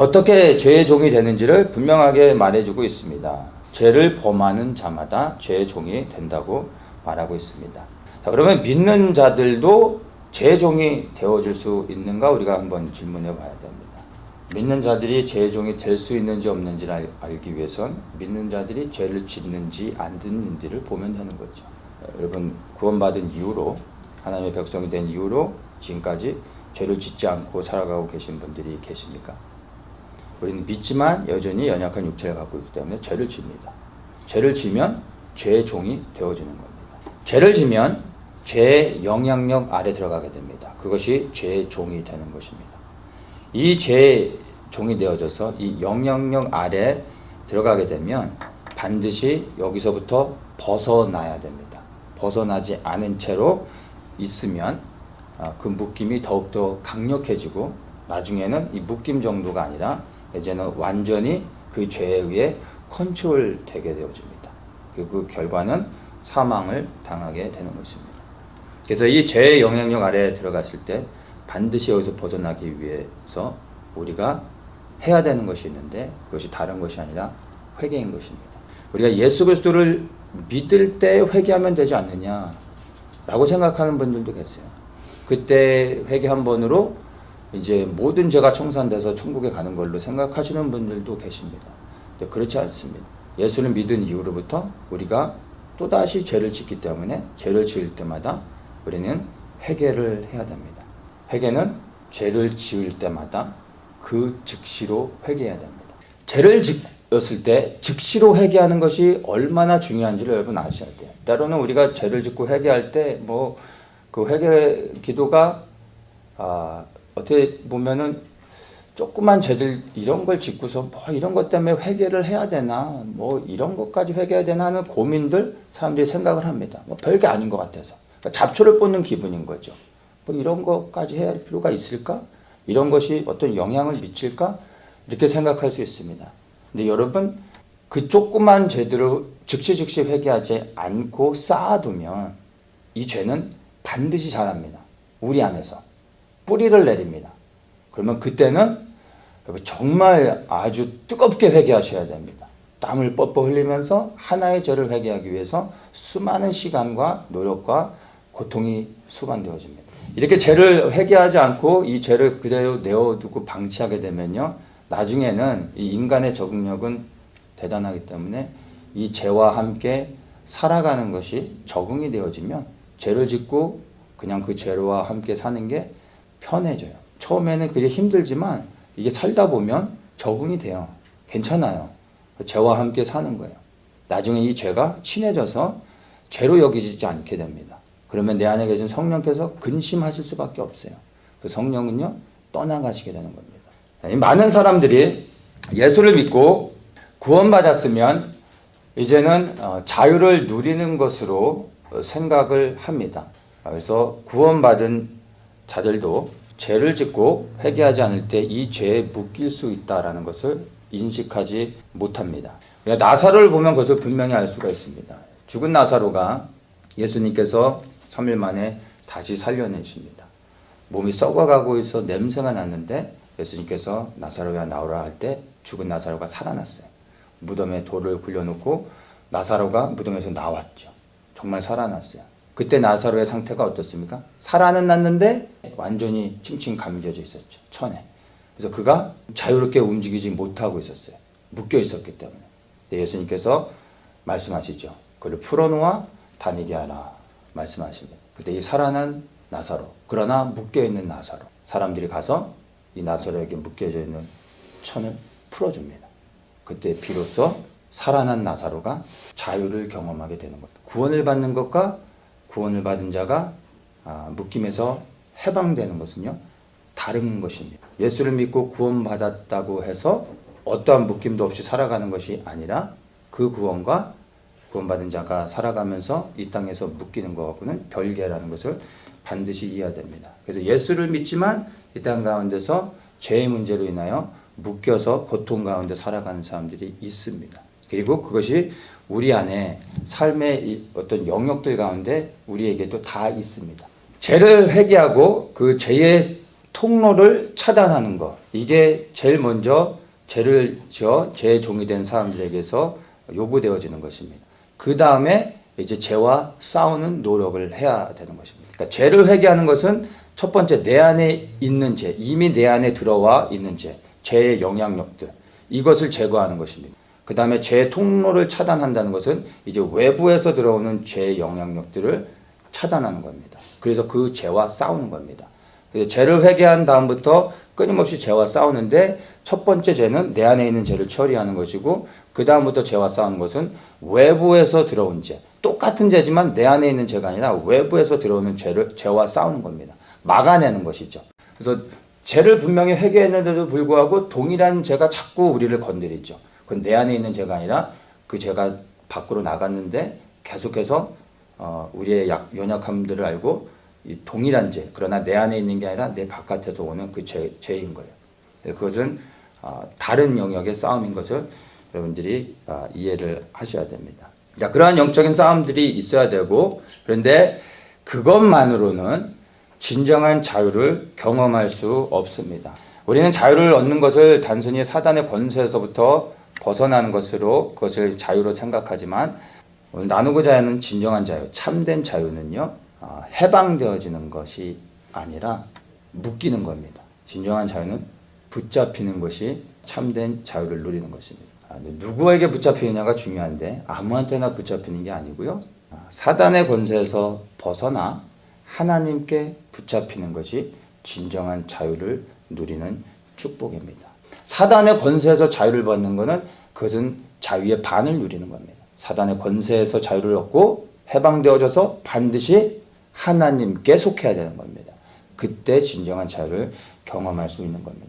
어떻게 죄의 종이 되는지를 분명하게 말해주고 있습니다. 죄를 범하는 자마다 죄의 종이 된다고 말하고 있습니다. 자, 그러면 믿는 자들도 죄의 종이 되어줄 수 있는가 우리가 한번 질문해 봐야 됩니다. 믿는 자들이 죄의 종이 될 수 있는지 없는지를 알기 위해선 믿는 자들이 죄를 짓는지 안 짓는지를 보면 되는 거죠. 여러분 구원받은 이후로 하나님의 백성이 된 이후로 지금까지 죄를 짓지 않고 살아가고 계신 분들이 계십니까? 우리는 믿지만 여전히 연약한 육체를 갖고 있기 때문에 죄를 집니다. 죄를 지면 죄의 종이 되어지는 겁니다. 죄를 지면 죄의 영향력 아래 들어가게 됩니다. 그것이 죄의 종이 되는 것입니다. 이 죄의 종이 되어져서 이 영향력 아래 들어가게 되면 반드시 여기서부터 벗어나야 됩니다. 벗어나지 않은 채로 있으면 그 묶임이 더욱더 강력해지고 나중에는 이 묶임 정도가 아니라 이제는 완전히 그 죄에 의해 컨트롤 되게 되어집니다. 그리고 그 결과는 사망을 당하게 되는 것입니다. 그래서 이 죄의 영향력 아래에 들어갔을 때 반드시 여기서 벗어나기 위해서 우리가 해야 되는 것이 있는데 그것이 다른 것이 아니라 회개인 것입니다. 우리가 예수 그리스도를 믿을 때 회개하면 되지 않느냐라고 생각하는 분들도 계세요. 그때 회개 한 번으로 이제 모든 죄가 청산돼서 천국에 가는 걸로 생각하시는 분들도 계십니다. 근데 그렇지 않습니다. 예수를 믿은 이후로부터 우리가 또다시 죄를 짓기 때문에 죄를 지을 때마다 우리는 회개를 해야 됩니다. 회개는 죄를 지을 때마다 그 즉시로 회개해야 됩니다. 죄를 짓었을 때 즉시로 회개하는 것이 얼마나 중요한지를 여러분 아셔야 돼요. 때로는 우리가 죄를 짓고 회개할 때 그 회개 기도가 어떻게 보면은 조그만 죄들 이런 걸 짓고서 뭐 이런 것 때문에 회개를 해야 되나 뭐 이런 것까지 회개해야 되나 하는 고민들 사람들이 생각을 합니다. 뭐 별게 아닌 것 같아서 그러니까 잡초를 뽑는 기분인 거죠. 뭐 이런 것까지 해야 할 필요가 있을까? 이런 것이 어떤 영향을 미칠까? 이렇게 생각할 수 있습니다. 근데 여러분 그 조그만 죄들을 즉시 회개하지 않고 쌓아두면 이 죄는 반드시 자랍니다. 우리 안에서 뿌리를 내립니다. 그러면 그때는 정말 아주 뜨겁게 회개하셔야 됩니다. 땀을 뻘뻘 흘리면서 하나의 죄를 회개하기 위해서 수많은 시간과 노력과 고통이 수반되어집니다. 이렇게 죄를 회개하지 않고 이 죄를 그대로 내어두고 방치하게 되면요, 나중에는 이 인간의 적응력은 대단하기 때문에 이 죄와 함께 살아가는 것이 적응이 되어지면 죄를 짓고 그냥 그 죄와 함께 사는 게 편해져요. 처음에는 그게 힘들지만 이게 살다 보면 적응이 돼요. 괜찮아요. 죄와 함께 사는 거예요. 나중에 이 죄가 친해져서 죄로 여기지 않게 됩니다. 그러면 내 안에 계신 성령께서 근심하실 수밖에 없어요. 그 성령은요 떠나가시게 되는 겁니다. 많은 사람들이 예수를 믿고 구원받았으면 이제는 자유를 누리는 것으로 생각을 합니다. 그래서 구원받은 자들도 죄를 짓고 회개하지 않을 때 이 죄에 묶일 수 있다는 것을 인식하지 못합니다. 나사로를 보면 그것을 분명히 알 수가 있습니다. 죽은 나사로가 예수님께서 3일 만에 다시 살려내십니다. 몸이 썩어가고 있어 냄새가 났는데 예수님께서 나사로야 나오라 할 때 죽은 나사로가 살아났어요. 무덤에 돌을 굴려놓고 나사로가 무덤에서 나왔죠. 정말 살아났어요. 그때 나사로의 상태가 어떻습니까? 살아는 났는데 완전히 칭칭 감겨져 있었죠. 천에. 그래서 그가 자유롭게 움직이지 못하고 있었어요. 묶여 있었기 때문에. 예수님께서 말씀하시죠. 그를 풀어놓아 다니게 하라 말씀하십니다. 그때 이 살아난 나사로, 그러나 묶여있는 나사로, 사람들이 가서 이 나사로에게 묶여져 있는 천을 풀어줍니다. 그때 비로소 살아난 나사로가 자유를 경험하게 되는 것. 구원을 받는 것과 구원을 받은 자가 묶임에서 해방되는 것은요 다른 것입니다. 예수를 믿고 구원받았다고 해서 어떠한 묶임도 없이 살아가는 것이 아니라 그 구원과 구원받은 자가 살아가면서 이 땅에서 묶이는 것하고는 별개라는 것을 반드시 이해해야 됩니다. 그래서 예수를 믿지만 이 땅 가운데서 죄의 문제로 인하여 묶여서 고통 가운데 살아가는 사람들이 있습니다. 그리고 그것이 우리 안에 삶의 어떤 영역들 가운데 우리에게도 다 있습니다. 죄를 회개하고 그 죄의 통로를 차단하는 것. 이게 제일 먼저 죄를 지어 죄의 종이 된 사람들에게서 요구되어지는 것입니다. 그 다음에 이제 죄와 싸우는 노력을 해야 되는 것입니다. 그러니까 죄를 회개하는 것은 첫 번째 내 안에 있는 죄, 이미 내 안에 들어와 있는 죄, 죄의 영향력들, 이것을 제거하는 것입니다. 그 다음에 죄의 통로를 차단한다는 것은 이제 외부에서 들어오는 죄의 영향력들을 차단하는 겁니다. 그래서 그 죄와 싸우는 겁니다. 그래서 죄를 회개한 다음부터 끊임없이 죄와 싸우는데 첫 번째 죄는 내 안에 있는 죄를 처리하는 것이고 그 다음부터 죄와 싸우는 것은 외부에서 들어온 죄. 똑같은 죄지만 내 안에 있는 죄가 아니라 외부에서 들어오는 죄와 싸우는 겁니다. 막아내는 것이죠. 그래서 죄를 분명히 회개했는데도 불구하고 동일한 죄가 자꾸 우리를 건드리죠. 그건 내 안에 있는 죄가 아니라 그 죄가 밖으로 나갔는데 계속해서 우리의 연약함들을 알고 이 동일한 죄, 그러나 내 안에 있는 게 아니라 내 바깥에서 오는 그 죄인 거예요. 그것은 다른 영역의 싸움인 것을 여러분들이 이해를 하셔야 됩니다. 자, 그러한 영적인 싸움들이 있어야 되고, 그런데 그것만으로는 진정한 자유를 경험할 수 없습니다. 우리는 자유를 얻는 것을 단순히 사단의 권세에서부터 벗어나는 것으로 그것을 자유로 생각하지만 오늘 나누고자 하는 진정한 자유, 참된 자유는요, 해방되어지는 것이 아니라 묶이는 겁니다. 진정한 자유는 붙잡히는 것이 참된 자유를 누리는 것입니다. 누구에게 붙잡히느냐가 중요한데 아무한테나 붙잡히는 게 아니고요. 사단의 권세에서 벗어나 하나님께 붙잡히는 것이 진정한 자유를 누리는 축복입니다. 사단의 권세에서 자유를 받는 것은 그것은 자유의 반을 누리는 겁니다. 사단의 권세에서 자유를 얻고 해방되어져서 반드시 하나님께 속해야 되는 겁니다. 그때 진정한 자유를 경험할 수 있는 겁니다.